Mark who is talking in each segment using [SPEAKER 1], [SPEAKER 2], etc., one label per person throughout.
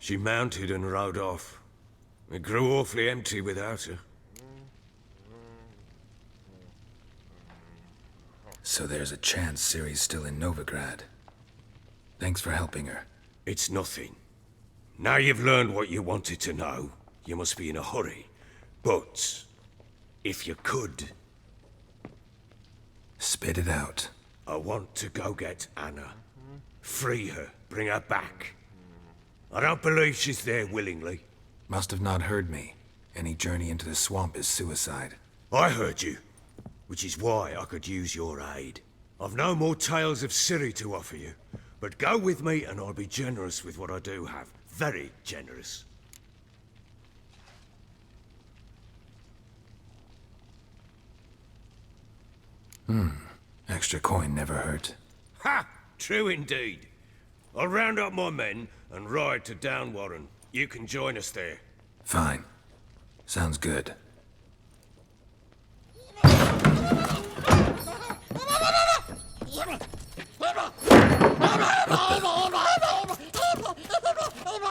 [SPEAKER 1] She mounted and rode off. It grew awfully empty without her.
[SPEAKER 2] So there's a chance Ciri's still in Novigrad. Thanks for helping her.
[SPEAKER 1] It's nothing. Now you've learned what you wanted to know, you must be in a hurry. But, if you could...
[SPEAKER 2] Spit it out.
[SPEAKER 1] I want to go get Anna. Free her, bring her back. I don't believe she's there willingly.
[SPEAKER 2] Must have not heard me. Any journey into the swamp is suicide.
[SPEAKER 1] I heard you, which is why I could use your aid. I've no more tales of Ciri to offer you, but go with me and I'll be generous with what I do have. Very generous.
[SPEAKER 2] Extra coin never hurt.
[SPEAKER 1] Ha! True indeed. I'll round up my men and ride to Downwarren. You can join us there.
[SPEAKER 2] Fine. Sounds good.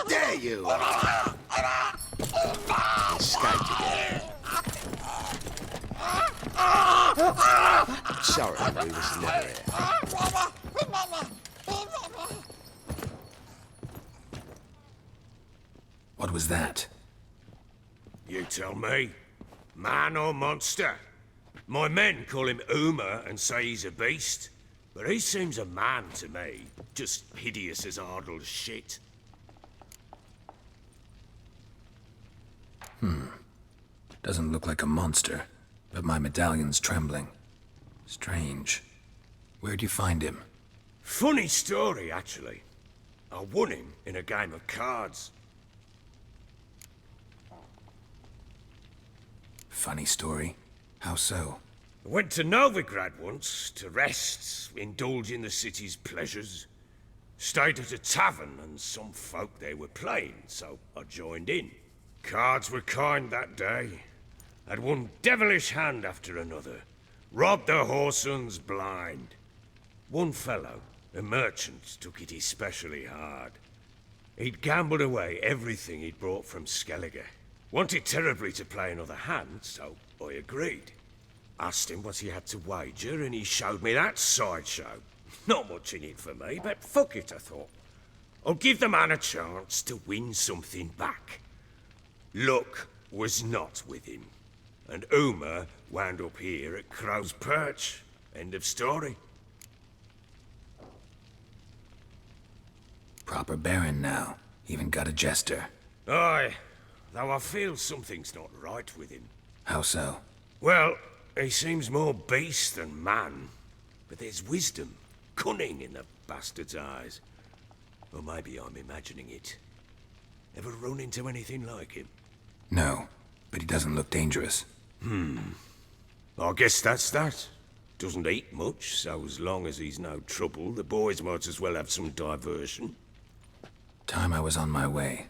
[SPEAKER 3] There you are! Escaped again. Sorry, we was never here.
[SPEAKER 2] What was that?
[SPEAKER 1] You tell me. Man or monster? My men call him Uma and say he's a beast, but he seems a man to me. Just hideous as Ardle's shit.
[SPEAKER 2] Doesn't look like a monster, but my medallion's trembling. Strange. Where'd you find him?
[SPEAKER 1] Funny story, actually. I won him in a game of cards.
[SPEAKER 2] Funny story. How so?
[SPEAKER 1] I went to Novigrad once to rest, indulge in the city's pleasures. Stayed at a tavern and some folk there were playing, so I joined in. Cards were kind that day. Had one devilish hand after another. Robbed the whoresons blind. One fellow, a merchant, took it especially hard. He'd gambled away everything he'd brought from Skellige. Wanted terribly to play another hand, so I agreed. Asked him what he had to wager, and he showed me that sideshow. Not much in it for me, but fuck it, I thought. I'll give the man a chance to win something back. Luck was not with him, and Uma wound up here at Crow's Perch. End of story.
[SPEAKER 2] Proper baron now. Even got a jester.
[SPEAKER 1] Aye, though I feel something's not right with him.
[SPEAKER 2] How so?
[SPEAKER 1] Well, he seems more beast than man, but there's wisdom, cunning in the bastard's eyes. Or maybe I'm imagining it. Ever run into anything like him?
[SPEAKER 2] No, but he doesn't look dangerous.
[SPEAKER 1] I guess that's that. Doesn't eat much, so as long as he's no trouble, the boys might as well have some diversion.
[SPEAKER 2] Time I was on my way.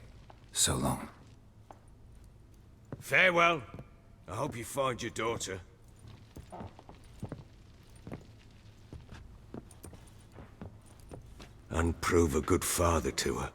[SPEAKER 2] So long.
[SPEAKER 1] Farewell. I hope you find your daughter. And prove a good father to her.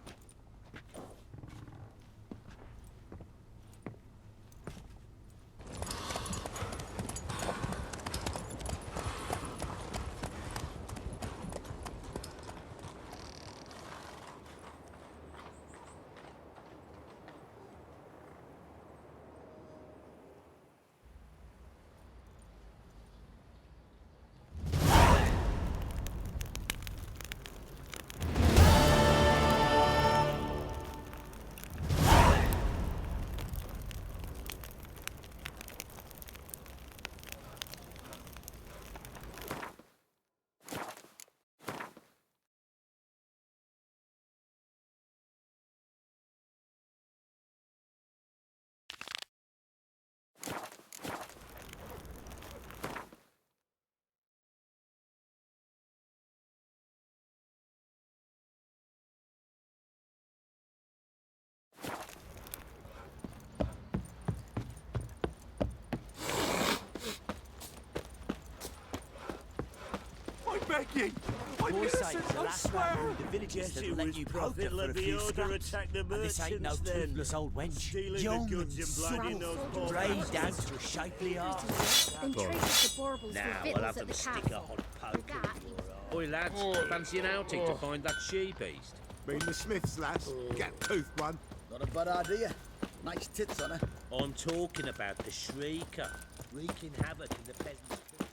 [SPEAKER 4] Becky! foresight is the last man who the villagers that let you poke her for a few scraps. And this ain't no toothless old wench. Young and supple, grey down to a shapely arse.
[SPEAKER 5] Then traded the baubles
[SPEAKER 4] Now
[SPEAKER 5] for
[SPEAKER 4] I'll
[SPEAKER 5] victuals
[SPEAKER 4] have
[SPEAKER 5] at
[SPEAKER 4] them
[SPEAKER 5] the
[SPEAKER 4] stick a
[SPEAKER 5] castle.
[SPEAKER 4] hot poker
[SPEAKER 5] That
[SPEAKER 4] in
[SPEAKER 5] he
[SPEAKER 4] your eye. Oi lads, fancy an outing to find that she-beast?
[SPEAKER 3] Been the Smiths, lass. Get toothed one.
[SPEAKER 6] Not a bad idea. Nice tits on her.
[SPEAKER 4] I'm talking about the Shrieker, wreaking havoc in the peasants' fields.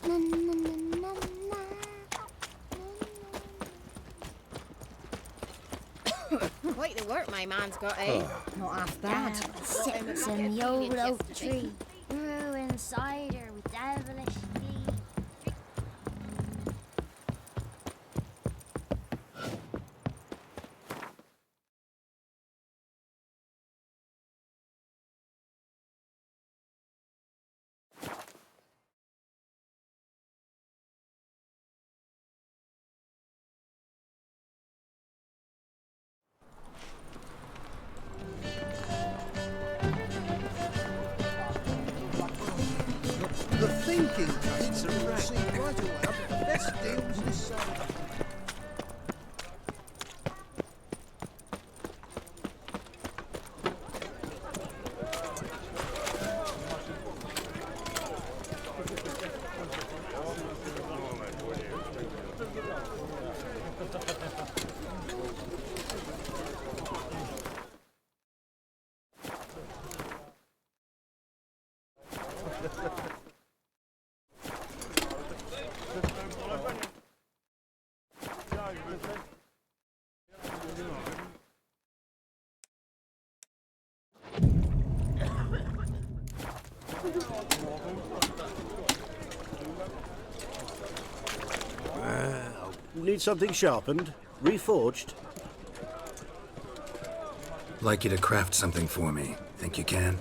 [SPEAKER 5] Na, na, na, na, na. Quite the work my man's got, eh?
[SPEAKER 7] Not half bad.
[SPEAKER 5] Sits
[SPEAKER 7] in the old oak tree, brewing cider with devilish tea.
[SPEAKER 6] The thinking customer will see right away up at the best deals this side.
[SPEAKER 8] Need something sharpened? Reforged?
[SPEAKER 2] Like you to craft something for me. Think you can?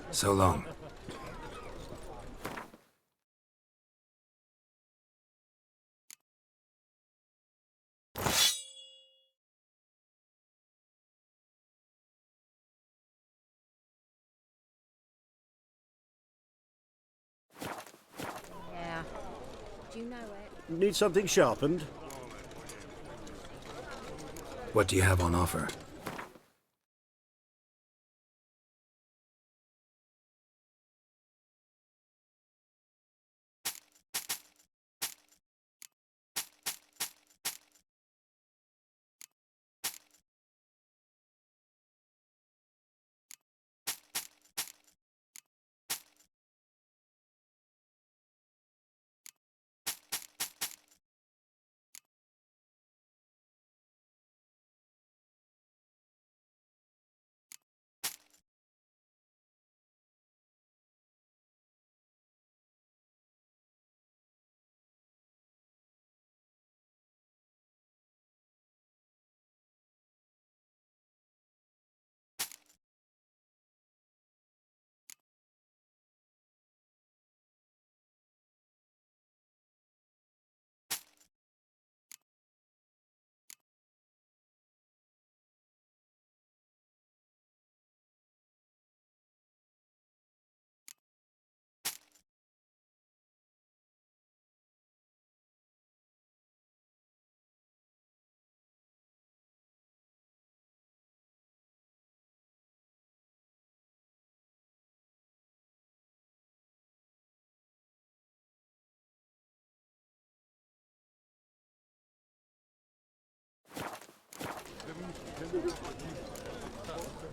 [SPEAKER 2] So long.
[SPEAKER 5] you know it.
[SPEAKER 8] Need something sharpened?
[SPEAKER 2] What do you have on offer?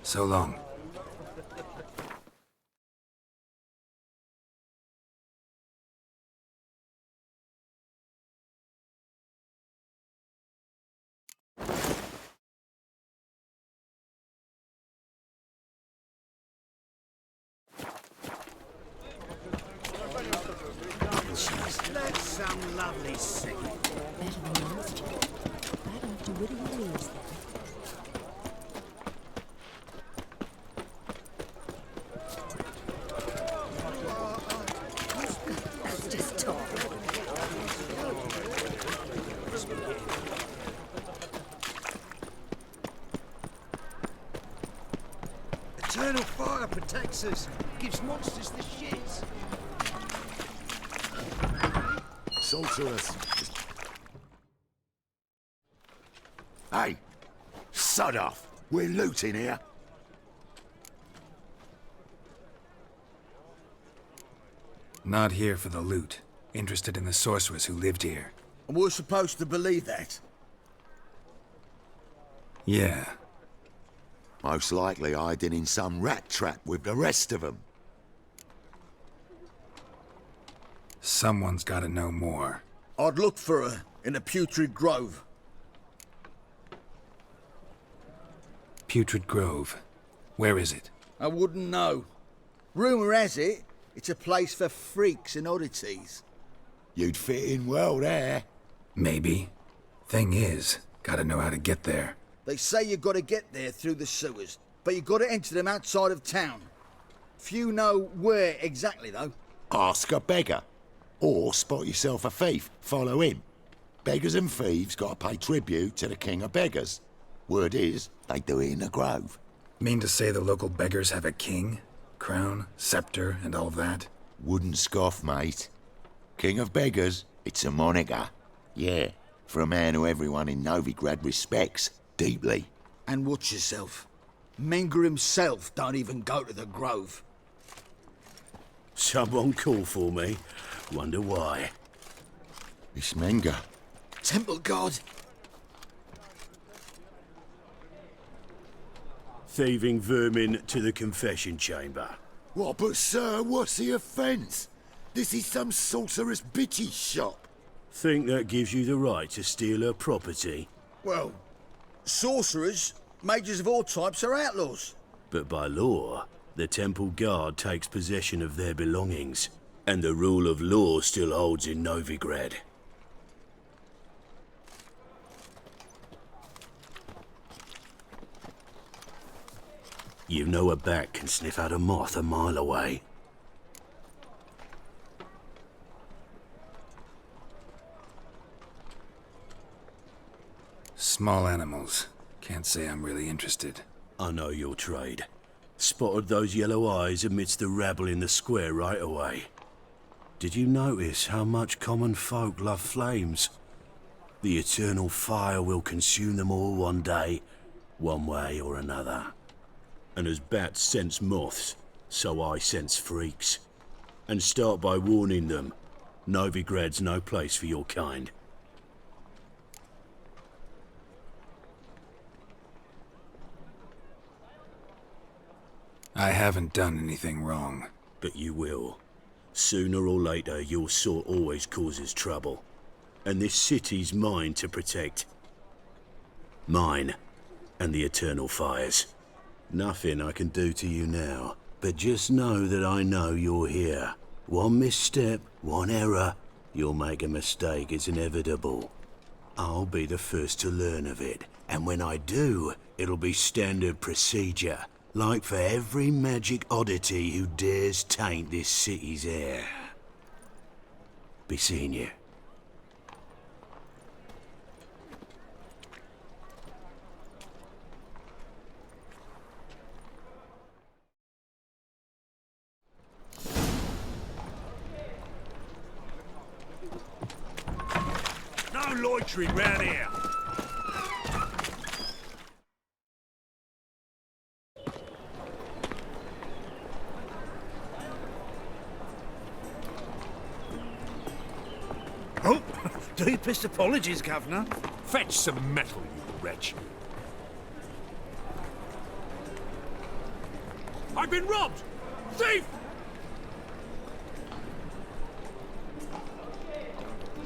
[SPEAKER 2] So long.
[SPEAKER 4] That's some lovely singing.
[SPEAKER 5] Just talk.
[SPEAKER 6] Eternal fire protects us. Gives monsters the shits.
[SPEAKER 3] Sorceress. Hey, sod off. We're looting here.
[SPEAKER 2] Not here for the loot. Interested in the sorceress who lived here.
[SPEAKER 6] And we're supposed to believe that.
[SPEAKER 2] Yeah.
[SPEAKER 3] Most likely hiding in some rat trap with the rest of them.
[SPEAKER 2] Someone's gotta know more.
[SPEAKER 6] I'd look for her in the Putrid Grove.
[SPEAKER 2] Putrid Grove. Where is it?
[SPEAKER 6] I wouldn't know. Rumour has it, it's a place for freaks and oddities.
[SPEAKER 3] You'd fit in well there.
[SPEAKER 2] Maybe. Thing is, gotta know how to get there.
[SPEAKER 6] They say you gotta get there through the sewers, but you gotta enter them outside of town. Few know where exactly, though.
[SPEAKER 3] Ask a beggar. Or spot yourself a thief, follow him. Beggars and thieves gotta pay tribute to the king of beggars. Word is, they do it in the grove.
[SPEAKER 2] Mean to say the local beggars have a king? Crown, scepter, and all that?
[SPEAKER 3] Wouldn't scoff, mate. King of beggars, it's a moniker. Yeah, for a man who everyone in Novigrad respects deeply.
[SPEAKER 6] And watch yourself. Menger himself don't even go to the Grove.
[SPEAKER 8] Someone call for me. Wonder why.
[SPEAKER 3] It's Menger.
[SPEAKER 6] Temple God.
[SPEAKER 8] Thieving vermin to the confession chamber.
[SPEAKER 3] What, but sir, what's the offence? This is some sorceress bitch's shop.
[SPEAKER 8] Think that gives you the right to steal her property?
[SPEAKER 6] Well, sorcerers, mages of all types are outlaws.
[SPEAKER 8] But by law, the temple guard takes possession of their belongings, and the rule of law still holds in Novigrad. You know a bat can sniff out a moth a mile away.
[SPEAKER 2] Small animals. Can't say I'm really interested.
[SPEAKER 8] I know your trade. Spotted those yellow eyes amidst the rabble in the square right away. Did you notice how much common folk love flames? The eternal fire will consume them all one day, one way or another. And as bats sense moths, so I sense freaks. And start by warning them, Novigrad's no place for your kind.
[SPEAKER 2] I haven't done anything wrong.
[SPEAKER 8] But you will. Sooner or later, your sort always causes trouble. And this city's mine to protect. Mine and the eternal fires. Nothing I can do to you now, but just know that I know you're here. One misstep, one error, you'll make a mistake, it's inevitable. I'll be the first to learn of it, and when I do, it'll be standard procedure. Like for every magic oddity who dares taint this city's air. Be seeing you.
[SPEAKER 1] No loitering round here.
[SPEAKER 9] Oh, deepest apologies, Governor. Fetch some metal, you wretch.
[SPEAKER 1] I've been robbed! Thief!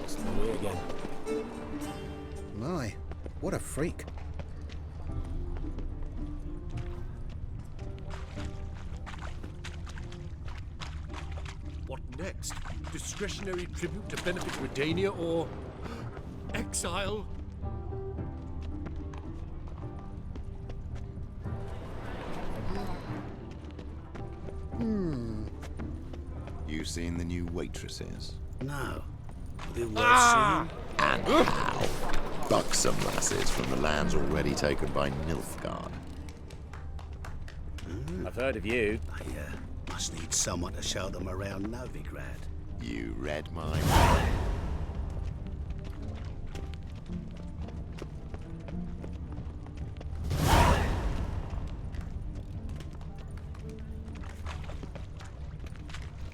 [SPEAKER 4] It's the way again.
[SPEAKER 6] My, what a freak.
[SPEAKER 9] What next? Discretionary tribute to benefit Redania or exile?
[SPEAKER 3] You seen the new waitresses?
[SPEAKER 8] No. They were
[SPEAKER 3] And how? Buxom lasses from the lands already taken by Nilfgaard.
[SPEAKER 4] I've heard of you.
[SPEAKER 8] I must need someone to show them around Novigrad.
[SPEAKER 3] You read my mind.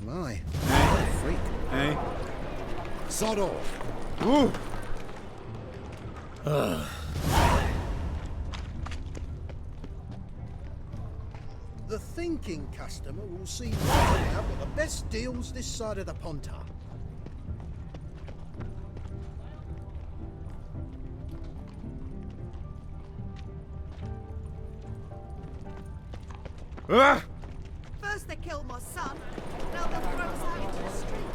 [SPEAKER 6] My, what a freak.
[SPEAKER 9] Hey.
[SPEAKER 3] Sod off.
[SPEAKER 10] The thinking customer will see right now got the best deals this side of the Pontar.
[SPEAKER 5] First they killed my son, now they'll throw us out into the street.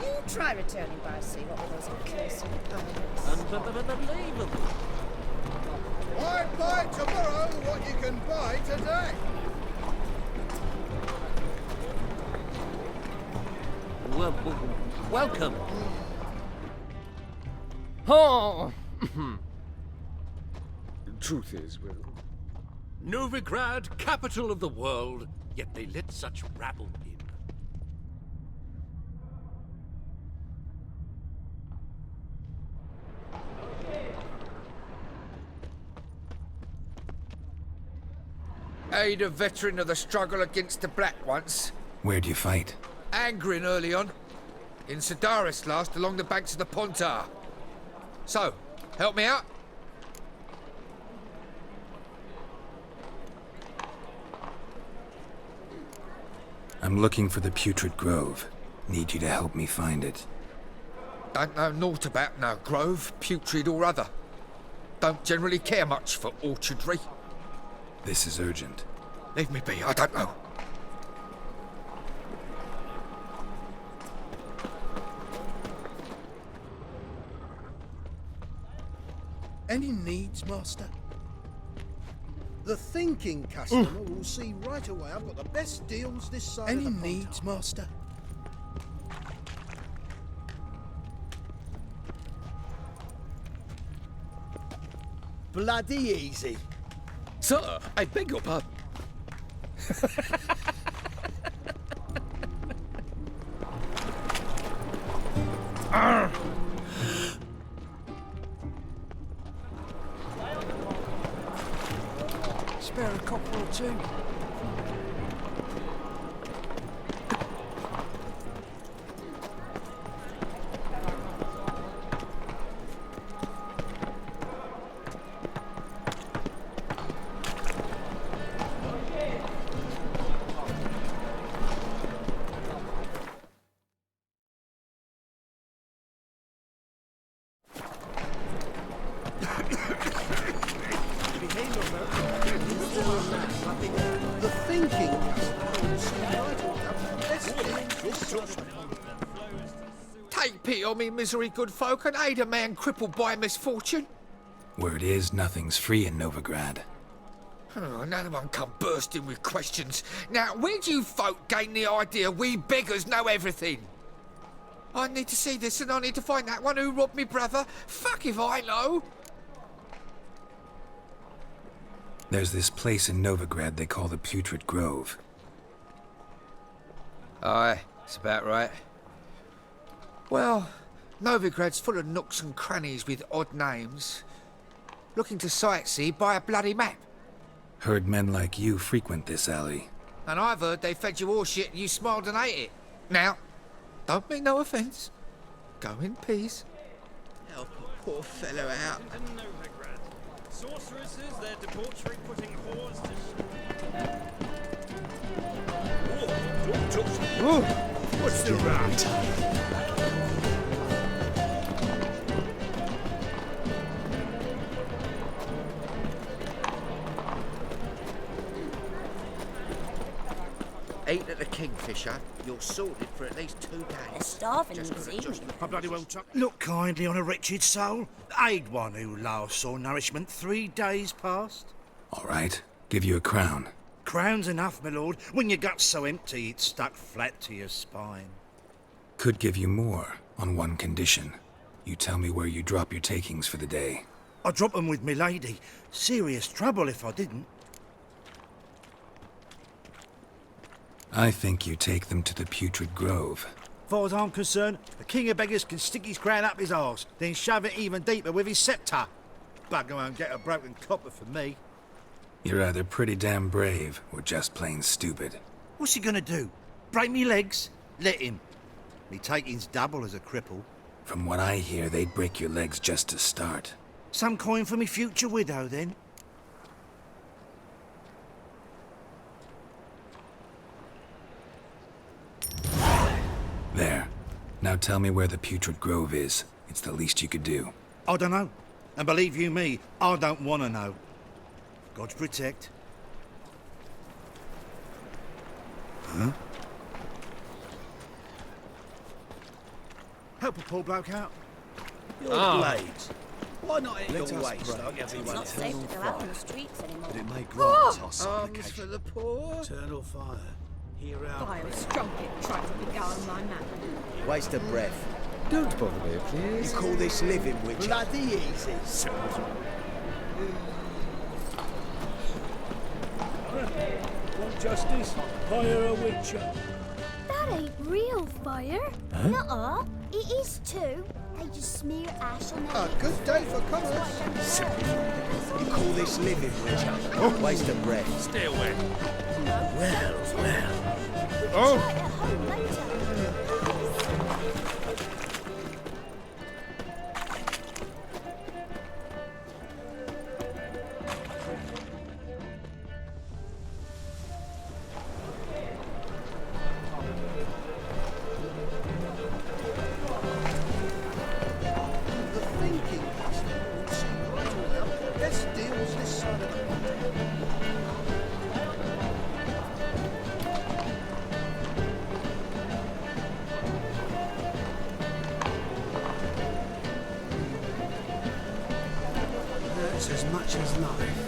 [SPEAKER 5] You try returning by sea, what were those accursed pirates?
[SPEAKER 4] Unbelievable.
[SPEAKER 10] Why buy tomorrow what you can buy today?
[SPEAKER 4] Welcome.
[SPEAKER 11] Oh! Truth is, well,
[SPEAKER 9] Novigrad, capital of the world, yet they let such rabble in.
[SPEAKER 11] aid a veteran of the struggle against the Black once.
[SPEAKER 2] Where'd you fight?
[SPEAKER 11] Angrin early on. In Sedaris last, along the banks of the Pontar. So, help me out?
[SPEAKER 2] I'm looking for the Putrid Grove. Need you to help me find it.
[SPEAKER 11] Don't know naught about no grove, putrid or other. Don't generally care much for orchardry.
[SPEAKER 2] This is urgent.
[SPEAKER 11] Leave me be, I don't know.
[SPEAKER 10] Any needs, Master? The thinking customer will see right away I've got the best deals this side of the Pontar. Any needs, Master?
[SPEAKER 4] Bloody easy.
[SPEAKER 11] Sir, I beg your pardon.
[SPEAKER 10] Spare a copper or two. The thinking
[SPEAKER 11] Take pity on me, misery, good folk, and aid a man crippled by misfortune.
[SPEAKER 2] Word is, nothing's free in Novigrad.
[SPEAKER 11] Oh, another one come bursting with questions. Now, where do you folk gain the idea we beggars know everything? I need to see this, and I need to find that one who robbed me brother. Fuck if I know.
[SPEAKER 2] There's this place in Novigrad they call the Putrid Grove.
[SPEAKER 11] Aye, it's about right. Well, Novigrad's full of nooks and crannies with odd names. Looking to sightsee, buy a bloody map.
[SPEAKER 2] Heard men like you frequent this alley.
[SPEAKER 11] And I've heard they fed you all shit and you smiled and ate it. Now, don't mean no offence. Go in peace. Help a poor fellow out.
[SPEAKER 12] Sorceresses, their debauchery putting whores to...
[SPEAKER 1] What's the rat?
[SPEAKER 4] Eat at the Kingfisher, you're sorted for at least 2 days.
[SPEAKER 7] They're starving this evening.
[SPEAKER 12] I bloody won't tuck. Look kindly on a wretched soul. Aid one who last saw nourishment 3 days past.
[SPEAKER 2] All right, give you a crown.
[SPEAKER 12] Crown's enough, my lord. When your gut's so empty, it's stuck flat to your spine.
[SPEAKER 2] Could give you more, on one condition. You tell me where you drop your takings for the day.
[SPEAKER 12] I'd drop 'em with me lady. Serious trouble if I didn't.
[SPEAKER 2] I think you take them to the Putrid Grove.
[SPEAKER 12] Far as I'm concerned, the king of beggars can stick his crown up his arse, then shove it even deeper with his sceptre. Bugger won't get a broken copper from me.
[SPEAKER 2] You're either pretty damn brave, or just plain stupid.
[SPEAKER 12] What's he gonna do? Break me legs? Let him. Me taking's double as a cripple.
[SPEAKER 2] From what I hear, they'd break your legs just to start.
[SPEAKER 12] Some coin for me future widow, then.
[SPEAKER 2] There. Now tell me where the Putrid Grove is. It's the least you could do.
[SPEAKER 12] I don't know. And believe you me, I don't want to know. God's protect. Huh? Help a poor bloke out.
[SPEAKER 4] Your blades. Why not at your waist like
[SPEAKER 7] It's
[SPEAKER 4] everyone
[SPEAKER 7] not
[SPEAKER 4] else?
[SPEAKER 7] safe to go out on the streets anymore.
[SPEAKER 10] But it may grant us
[SPEAKER 11] Arms for the poor.
[SPEAKER 10] eternal fire. Hear out.
[SPEAKER 5] Fire a strumpet trying to beguile my man.
[SPEAKER 4] Waste of breath.
[SPEAKER 10] Don't bother me, please.
[SPEAKER 4] You call this living, witch?
[SPEAKER 6] Bloody easy.
[SPEAKER 12] Want justice? Hire a witcher.
[SPEAKER 7] That ain't real fire.
[SPEAKER 2] Huh?
[SPEAKER 7] Nuh-uh. It is too. They just smear ash on their
[SPEAKER 6] A good day for commerce.
[SPEAKER 4] You call this living, witch? Waste of breath.
[SPEAKER 9] Stay away.
[SPEAKER 7] Oh. Try it at home later.
[SPEAKER 10] The thinking customer will see right away the best deals this side of the pond.
[SPEAKER 4] Hurts as much as life.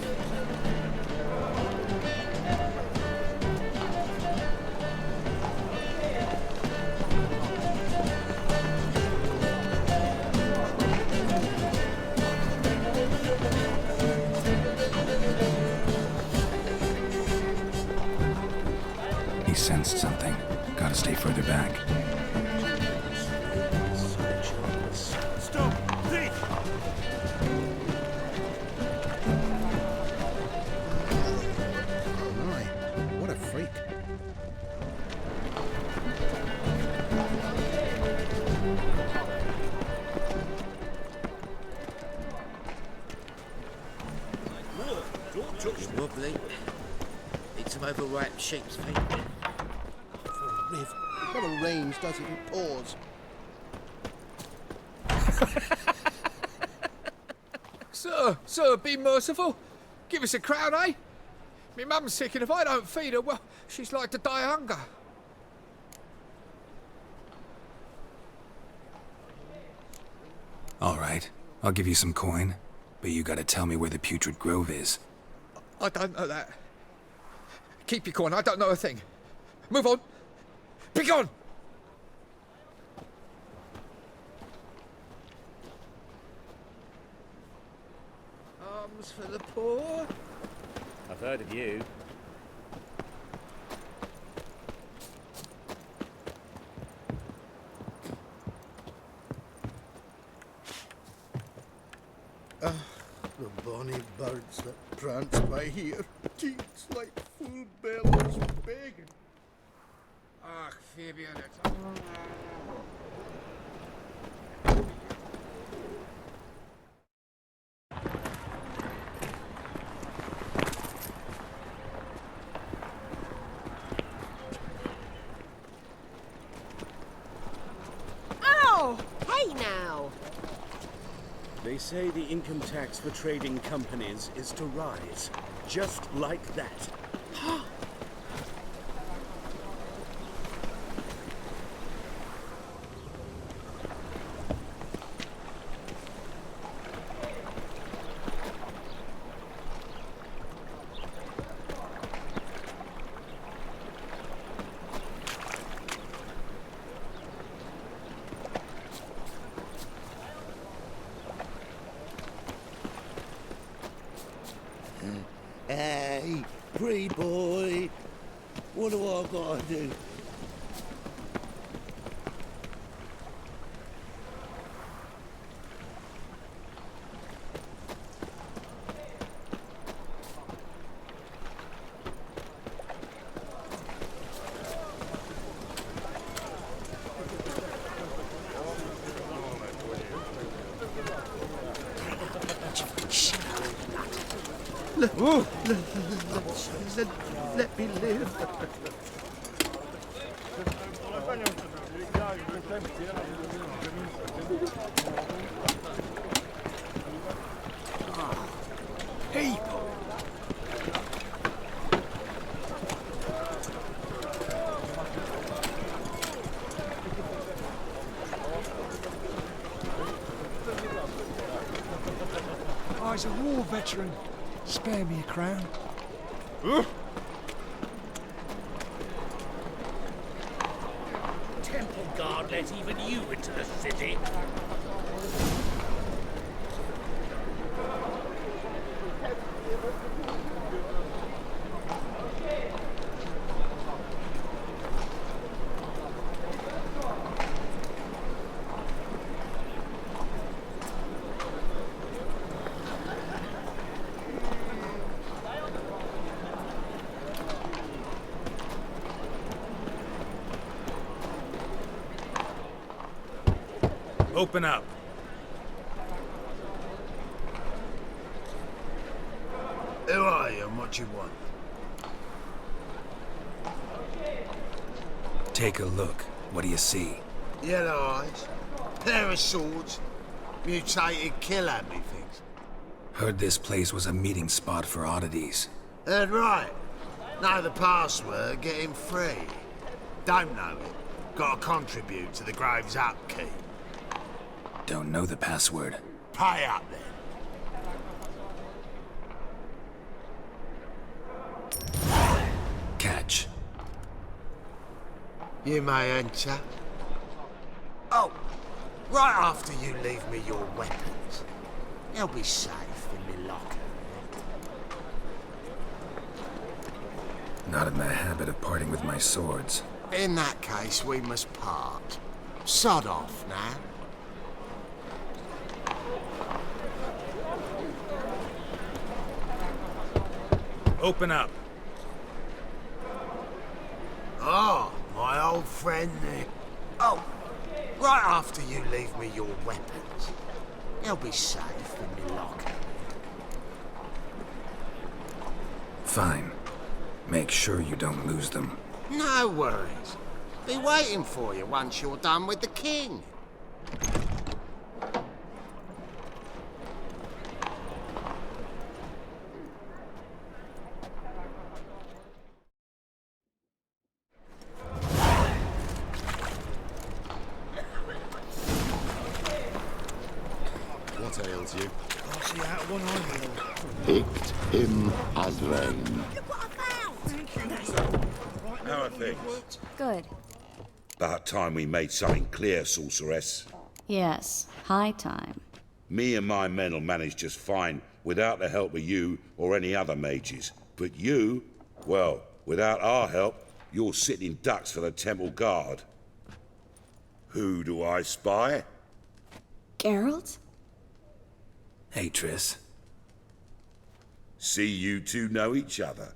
[SPEAKER 2] to stay further back.
[SPEAKER 1] Stop! Thief!
[SPEAKER 10] My, what a freak.
[SPEAKER 4] It's wobbly. Need some overripe sheep's feet.
[SPEAKER 10] For a riv. What a range does it in paws.
[SPEAKER 11] Sir, be merciful. Give us a crown, eh? Me mum's sick, and if I don't feed her, well, she's like to die of hunger.
[SPEAKER 2] All right, I'll give you some coin, but you gotta tell me where the Putrid Grove is.
[SPEAKER 11] I don't know that. Keep your coin, I don't know a thing. Move on. Be gone! Alms for the poor.
[SPEAKER 4] I've heard of you.
[SPEAKER 10] The bonny birds that prance by here. Teats like full bellows begging.
[SPEAKER 11] Ach, Fabian,
[SPEAKER 5] Oh! Hey now!
[SPEAKER 4] They say the income tax for trading companies is to rise. Just like that.
[SPEAKER 3] Hey, pretty boy. What do I gotta do?
[SPEAKER 10] Let me live.
[SPEAKER 12] People!
[SPEAKER 13] I was a war veteran. Spare me a crown.
[SPEAKER 4] Temple Guard let even you into the city.
[SPEAKER 2] Open up.
[SPEAKER 3] Who are you and what you want?
[SPEAKER 2] Take a look. What do you see?
[SPEAKER 3] Yellow eyes, pair of swords, mutated kill-handly things.
[SPEAKER 2] Heard this place was a meeting spot for oddities.
[SPEAKER 3] Heard right. Know the password, get him free. Don't know it, gotta contribute to the Grove's upkeep.
[SPEAKER 2] Don't know the password.
[SPEAKER 3] Pay up then.
[SPEAKER 2] Catch.
[SPEAKER 3] You may enter. Oh, right after you leave me your weapons. They'll be safe in my locker.
[SPEAKER 2] Not in the habit of parting with my swords.
[SPEAKER 14] In that case, we must part. Sod off now.
[SPEAKER 2] Open up.
[SPEAKER 14] Oh, my old friend there. Oh, right after you leave me your weapons. They'll be safe in my locker.
[SPEAKER 2] Fine. Make sure you don't lose them.
[SPEAKER 14] No worries. Be waiting for you once you're done with the king.
[SPEAKER 3] What ails you?
[SPEAKER 12] I see out one eye,
[SPEAKER 3] Picked him as rain.
[SPEAKER 15] How are things?
[SPEAKER 7] Good.
[SPEAKER 15] About time we made something clear, sorceress.
[SPEAKER 7] Yes, high time.
[SPEAKER 15] Me and my men'll manage just fine without the help of you or any other mages. But you, well, without our help, you're sitting ducks for the temple guard. Who do I spy?
[SPEAKER 7] Geralt?
[SPEAKER 2] Hey, Triss.
[SPEAKER 15] See you two know each other.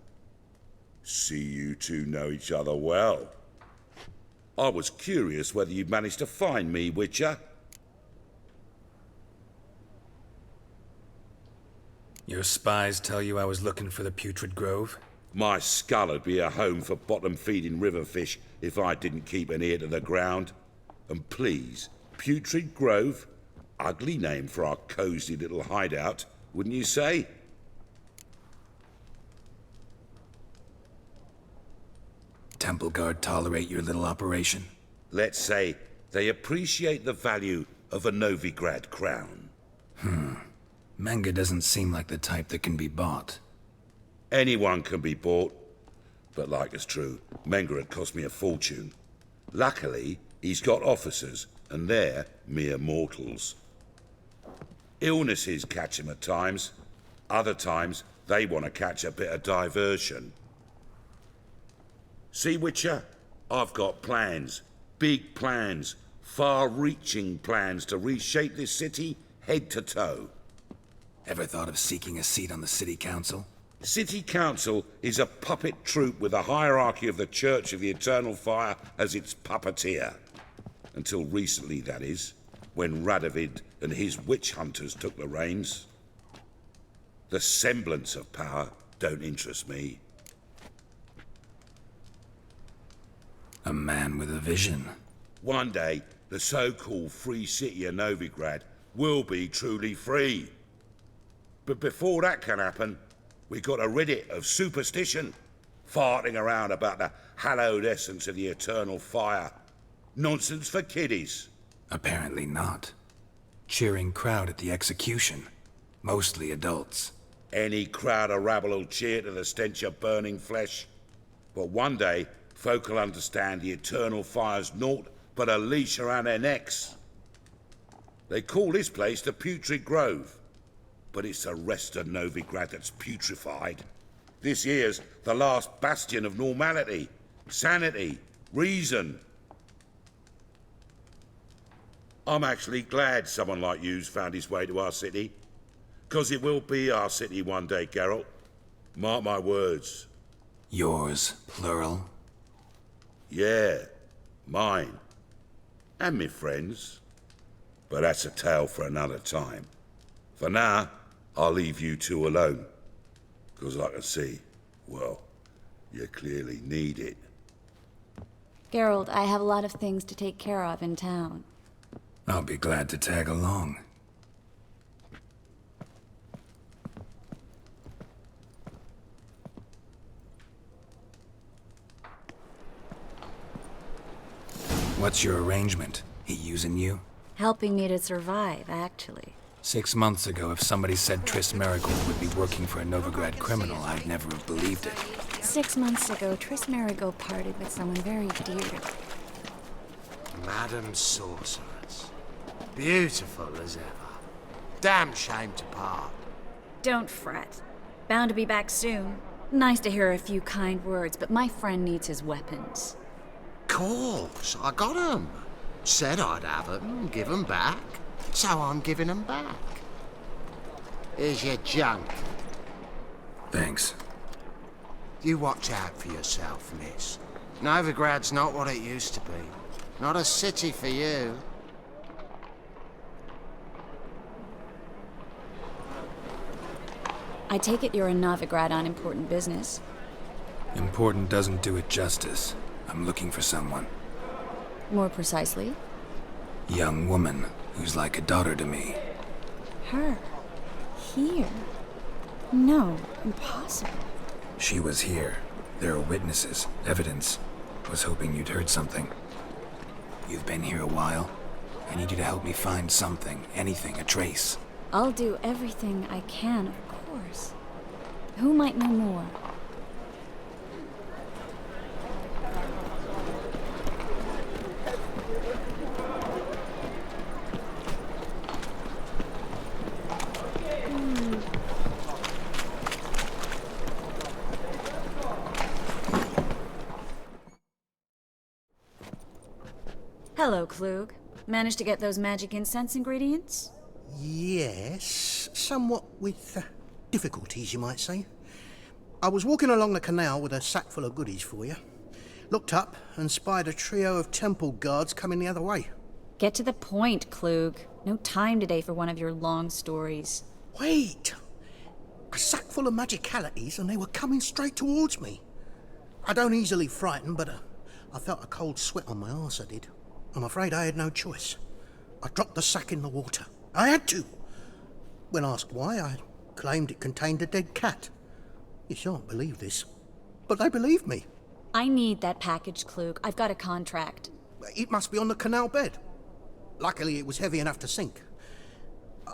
[SPEAKER 15] See you two know each other well. I was curious whether you'd managed to find me, Witcher.
[SPEAKER 2] Your spies tell you I was looking for the Putrid Grove?
[SPEAKER 15] My skull'd be a home for bottom-feeding river fish if I didn't keep an ear to the ground. And please, Putrid Grove? Ugly name for our cosy little hideout, wouldn't you say?
[SPEAKER 2] Temple Guard tolerate your little operation?
[SPEAKER 15] Let's say they appreciate the value of a Novigrad crown.
[SPEAKER 2] Menga doesn't seem like the type that can be bought.
[SPEAKER 15] Anyone can be bought. But like it's true, Menga had cost me a fortune. Luckily, he's got officers, and they're mere mortals. Illnesses catch him at times. Other times, they want to catch a bit of diversion. See, Witcher? I've got plans. Big plans. Far-reaching plans to reshape this city head to toe.
[SPEAKER 2] Ever thought of seeking a seat on the city council?
[SPEAKER 15] City Council is a puppet troupe with the hierarchy of the Church of the Eternal Fire as its puppeteer. Until recently, that is, when Radovid and his witch hunters took the reins. The semblance of power don't interest me.
[SPEAKER 2] A man with a vision.
[SPEAKER 15] One day, the so-called free city of Novigrad will be truly free. But before that can happen, we got to rid it of superstition, farting around about the hallowed essence of the eternal fire. Nonsense for kiddies.
[SPEAKER 2] Apparently not. Cheering crowd at the execution. Mostly adults.
[SPEAKER 15] Any crowd of rabble will cheer to the stench of burning flesh. But one day, folk will understand the eternal fire's naught but a leash around their necks. They call this place the Putrid Grove. But it's the rest of Novigrad that's putrefied. This here's the last bastion of normality, sanity, reason. I'm actually glad someone like you's found his way to our city. 'Cause it will be our city one day, Geralt. Mark my words.
[SPEAKER 2] Yours, plural?
[SPEAKER 15] Yeah, mine. And me friends. But that's a tale for another time. For now, I'll leave you two alone. 'Cause I can see, well, you clearly need it.
[SPEAKER 7] Geralt, I have a lot of things to take care of in town.
[SPEAKER 2] I'll be glad to tag along. What's your arrangement? He using you?
[SPEAKER 7] Helping me to survive, actually.
[SPEAKER 2] 6 months ago, if somebody said Triss Marigold would be working for a Novigrad criminal, I'd never have believed it.
[SPEAKER 7] 6 months ago, Triss Marigold parted with someone very dear to me.
[SPEAKER 14] Madam Sorceress. Beautiful as ever. Damn shame to part.
[SPEAKER 7] Don't fret. Bound to be back soon. Nice to hear a few kind words, but my friend needs his weapons.
[SPEAKER 14] course, I got 'em. Said I'd have 'em, give 'em back. So I'm giving 'em back. Here's your junk.
[SPEAKER 2] Thanks.
[SPEAKER 14] You watch out for yourself, miss. Novigrad's not what it used to be. Not a city for you.
[SPEAKER 16] I take it you're in Novigrad on important business.
[SPEAKER 2] Important doesn't do it justice. I'm looking for someone.
[SPEAKER 16] More precisely?
[SPEAKER 2] Young woman who's like a daughter to me.
[SPEAKER 16] Her? Here? No, impossible.
[SPEAKER 2] She was here. There are witnesses, evidence. Was hoping you'd heard something. You've been here a while. I need you to help me find something, anything, a trace.
[SPEAKER 16] I'll do everything I can, of course. Who might know more? Hello, Klug. Managed to get those magic incense ingredients?
[SPEAKER 10] Yes, somewhat with difficulties, you might say. I was walking along the canal with a sack full of goodies for you. Looked up and spied a trio of temple guards coming the other way.
[SPEAKER 16] Get to the point, Klug. No time today for one of your long stories.
[SPEAKER 10] Wait! A sack full of magicalities and they were coming straight towards me. I don't easily frighten, but I felt a cold sweat on my arse, I did. I'm afraid I had no choice. I dropped the sack in the water. I had to. When asked why, I claimed it contained a dead cat. You shan't believe this, but they believed me.
[SPEAKER 16] I need that package, Klug. I've got a contract.
[SPEAKER 10] It must be on the canal bed. Luckily, it was heavy enough to sink.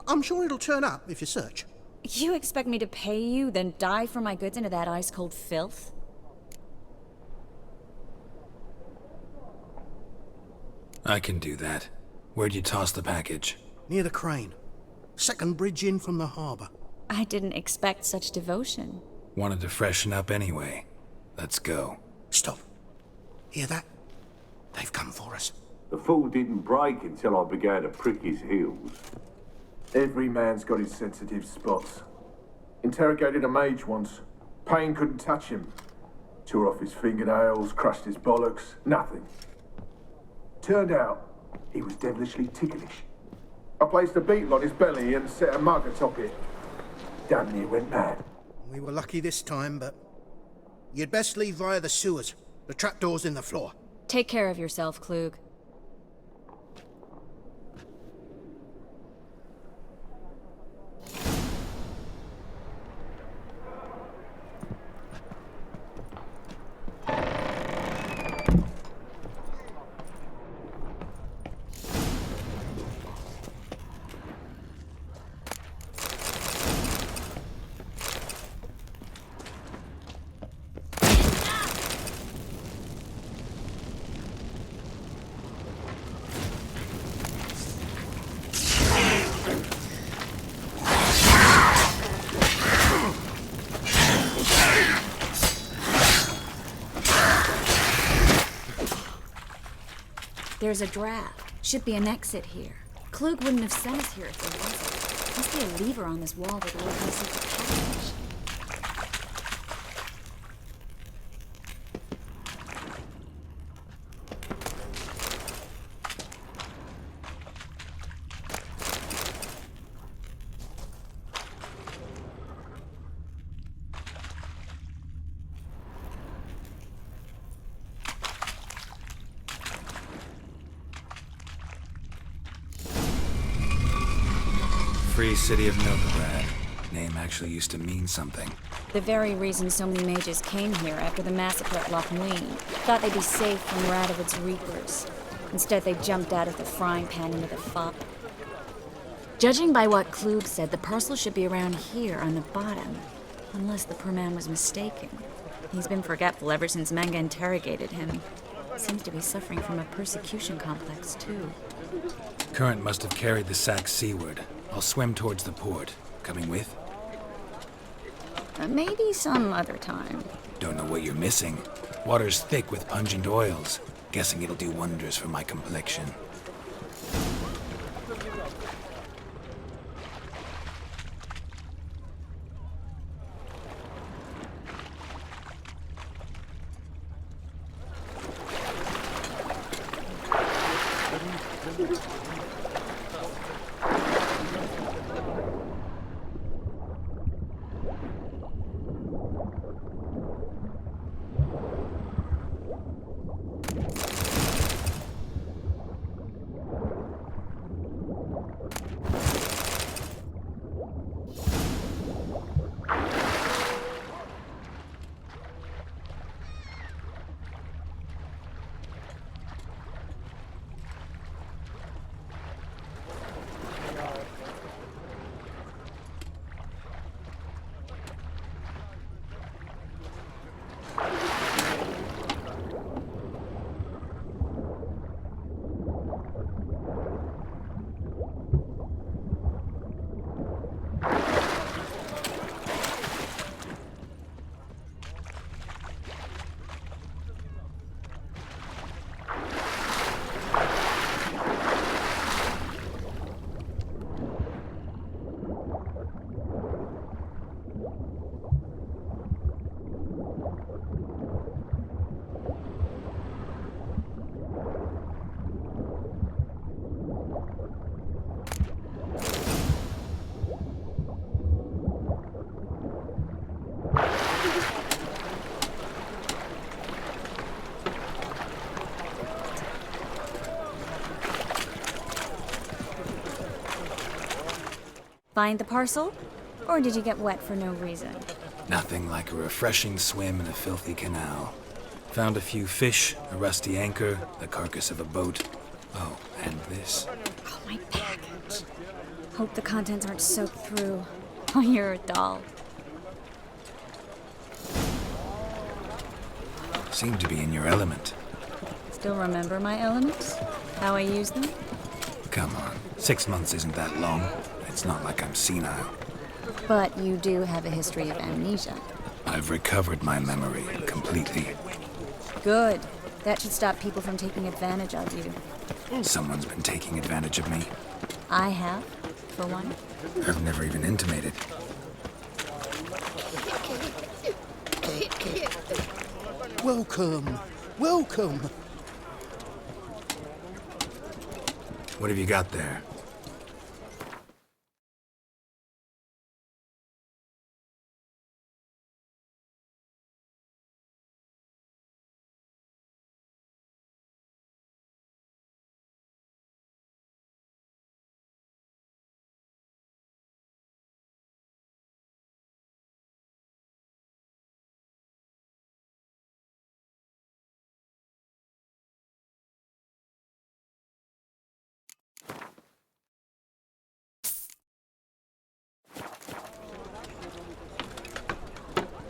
[SPEAKER 10] I'm sure it'll turn up if you search.
[SPEAKER 16] You expect me to pay you, then dive for my goods into that ice-cold filth?
[SPEAKER 2] I can do that. Where'd you toss the package?
[SPEAKER 10] Near the crane. Second bridge in from the harbour.
[SPEAKER 16] I didn't expect such devotion.
[SPEAKER 2] Wanted to freshen up anyway. Let's go.
[SPEAKER 10] Stop. Hear that? They've come for us.
[SPEAKER 17] The fool didn't break until I began to prick his heels.
[SPEAKER 18] Every man's got his sensitive spots. Interrogated a mage once. Pain couldn't touch him. Tore off his fingernails, crushed his bollocks, nothing. Turned out, he was devilishly ticklish. I placed a beetle on his belly and set a mug atop it. Damn near went mad.
[SPEAKER 10] We were lucky this time, but you'd best leave via the sewers. The trapdoor's in the floor.
[SPEAKER 16] Take care of yourself, Klug. There's a draft. Should be an exit here. Klug wouldn't have sent us here if there wasn't. Must be a lever on this wall that will open us into the passage.
[SPEAKER 2] Free city of Novigrad. Name actually used to mean something.
[SPEAKER 16] The very reason so many mages came here after the massacre at Loch Muin. Thought they'd be safe from Radovid's reapers. Instead, they jumped out of the frying pan into the fire. Judging by what Klug said, the parcel should be around here on the bottom. Unless the poor man was mistaken. He's been forgetful ever since Manga interrogated him. Seems to be suffering from a persecution complex, too.
[SPEAKER 2] Current must have carried the sack seaward. I'll swim towards the port. Coming with?
[SPEAKER 16] Maybe some other time.
[SPEAKER 2] Don't know what you're missing. Water's thick with pungent oils. Guessing it'll do wonders for my complexion.
[SPEAKER 16] Find the parcel? Or did you get wet for no reason?
[SPEAKER 2] Nothing like a refreshing swim in a filthy canal. Found a few fish, a rusty anchor, the carcass of a boat. Oh, and this.
[SPEAKER 16] Oh, my package. Hope the contents aren't soaked through. Oh, you're a doll.
[SPEAKER 2] Seem to be in your element.
[SPEAKER 16] Still remember my elements? How I use them?
[SPEAKER 2] Come on, 6 months isn't that long. It's not like I'm senile.
[SPEAKER 16] But you do have a history of amnesia.
[SPEAKER 2] I've recovered my memory completely.
[SPEAKER 16] Good. That should stop people from taking advantage of you.
[SPEAKER 2] Someone's been taking advantage of me.
[SPEAKER 16] I have, for one.
[SPEAKER 2] I've never even intimated.
[SPEAKER 10] Welcome. Welcome.
[SPEAKER 2] What have you got there?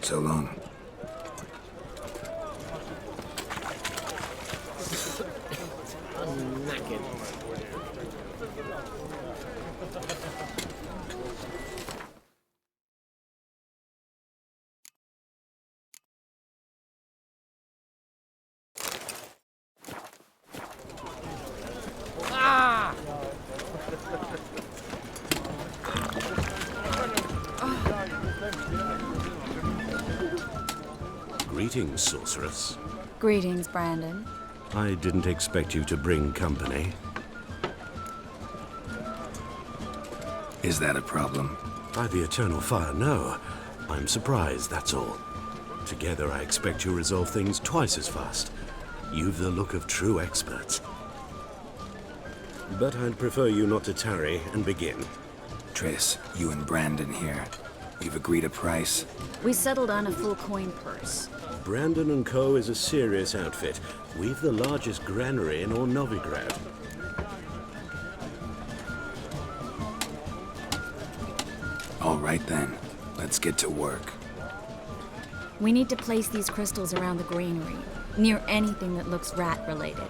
[SPEAKER 2] So long.
[SPEAKER 14] I'm knackered. Ah!
[SPEAKER 1] Greetings, sorceress.
[SPEAKER 16] Greetings, Brandon.
[SPEAKER 1] I didn't expect you to bring company.
[SPEAKER 2] Is that a problem?
[SPEAKER 1] By the eternal fire, no. I'm surprised, that's all. Together, I expect you'll resolve things twice as fast. You've the look of true experts. But I'd prefer you not to tarry and begin.
[SPEAKER 2] Triss, you and Brandon here. You've agreed a price?
[SPEAKER 16] We settled on a full coin purse.
[SPEAKER 1] Brandon & Co. is a serious outfit. We've the largest granary in all Novigrad.
[SPEAKER 2] All right then, let's get to work.
[SPEAKER 16] We need to place these crystals around the granary, near anything that looks rat-related.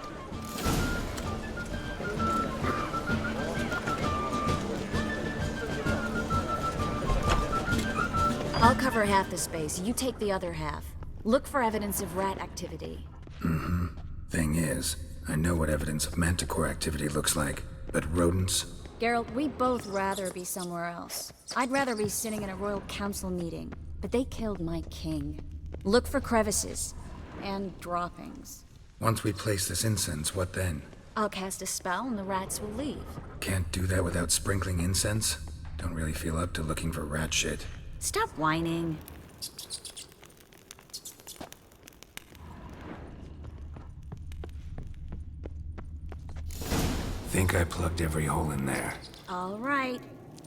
[SPEAKER 16] I'll cover half the space, you take the other half. Look for evidence of rat activity.
[SPEAKER 2] Mm-hmm. Thing is, I know what evidence of manticore activity looks like, but rodents?
[SPEAKER 16] Geralt, we'd both rather be somewhere else. I'd rather be sitting in a royal council meeting, but they killed my king. Look for crevices and droppings.
[SPEAKER 2] Once we place this incense, what then?
[SPEAKER 16] I'll cast a spell and the rats will leave.
[SPEAKER 2] Can't do that without sprinkling incense? Don't really feel up to looking for rat shit.
[SPEAKER 16] Stop whining.
[SPEAKER 2] Think I plugged every hole in there.
[SPEAKER 16] All right.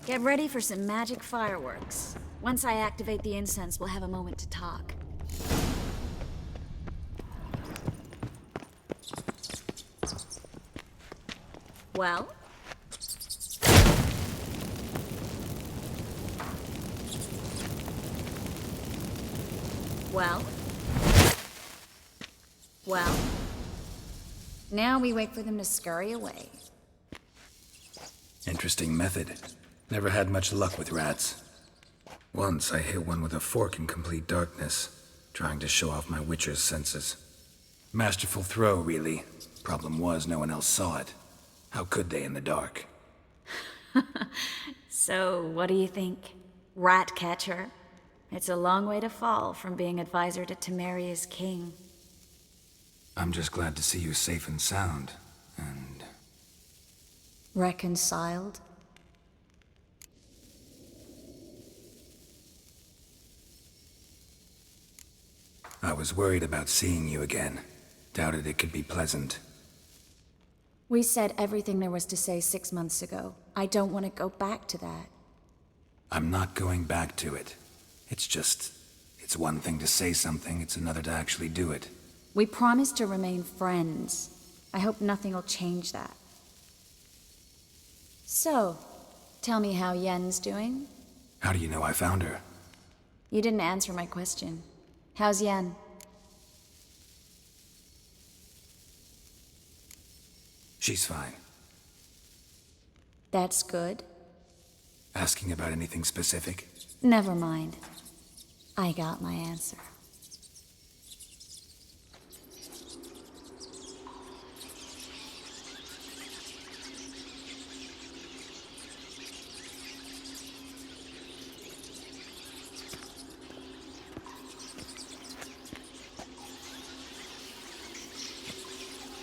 [SPEAKER 16] Get ready for some magic fireworks. Once I activate the incense, we'll have a moment to talk. Well? Well? Well? Now we wait for them to scurry away.
[SPEAKER 2] Interesting method. Never had much luck with rats. Once I hit one with a fork in complete darkness, trying to show off my witcher's senses. Masterful throw, really. Problem was, no one else saw it. How could they in the dark?
[SPEAKER 16] So, what do you think? Rat catcher? It's a long way to fall from being advisor to Temeria's king.
[SPEAKER 2] I'm just glad to see you safe and sound, and...
[SPEAKER 16] Reconciled?
[SPEAKER 2] I was worried about seeing you again. Doubted it could be pleasant.
[SPEAKER 16] We said everything there was to say 6 months ago. I don't want to go back to that.
[SPEAKER 2] I'm not going back to it. It's one thing to say something, it's another to actually do it.
[SPEAKER 16] We promised to remain friends. I hope nothing will change that. So, tell me how Yen's doing?
[SPEAKER 2] How do you know I found her?
[SPEAKER 16] You didn't answer my question. How's Yen?
[SPEAKER 2] She's fine.
[SPEAKER 16] That's good.
[SPEAKER 2] Asking about anything specific?
[SPEAKER 16] Never mind. I got my answer.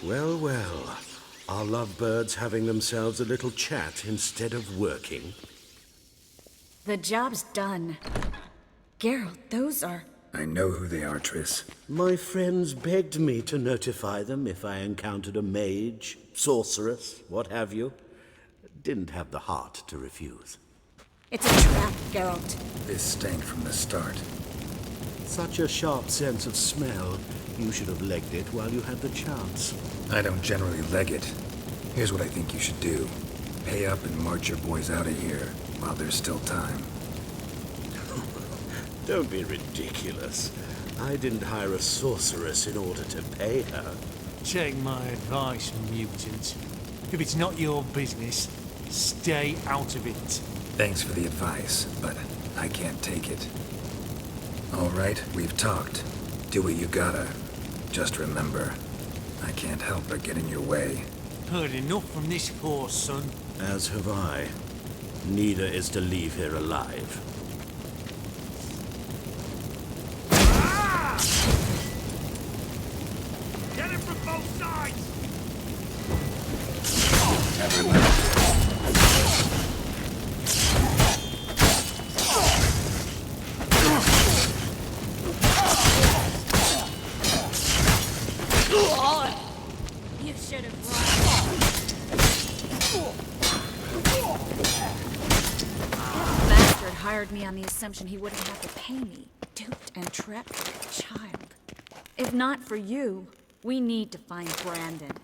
[SPEAKER 8] Well, well. Are lovebirds having themselves a little chat instead of working?
[SPEAKER 16] The job's done. Geralt, those are...
[SPEAKER 2] I know who they are, Triss.
[SPEAKER 8] My friends begged me to notify them if I encountered a mage, sorceress, what have you. Didn't have the heart to refuse.
[SPEAKER 16] It's a trap, Geralt.
[SPEAKER 2] This stank from the start.
[SPEAKER 8] Such a sharp sense of smell. You should have legged it while you had the chance.
[SPEAKER 2] I don't generally leg it. Here's what I think you should do. Pay up and march your boys out of here while there's still time.
[SPEAKER 8] Don't be ridiculous. I didn't hire a sorceress in order to pay her.
[SPEAKER 13] Take my advice, mutant. If it's not your business, stay out of it.
[SPEAKER 2] Thanks for the advice, but I can't take it. All right, we've talked. Do what you gotta. Just remember, I can't help but get in your way.
[SPEAKER 13] Heard enough from this horse, son.
[SPEAKER 8] As have I. Neither is to leave here alive.
[SPEAKER 1] Get it from both sides!
[SPEAKER 16] You should have run. That bastard hired me on the assumption he wouldn't have to pay me. Duped and trapped like a child. If not for you, we need to find Brandon.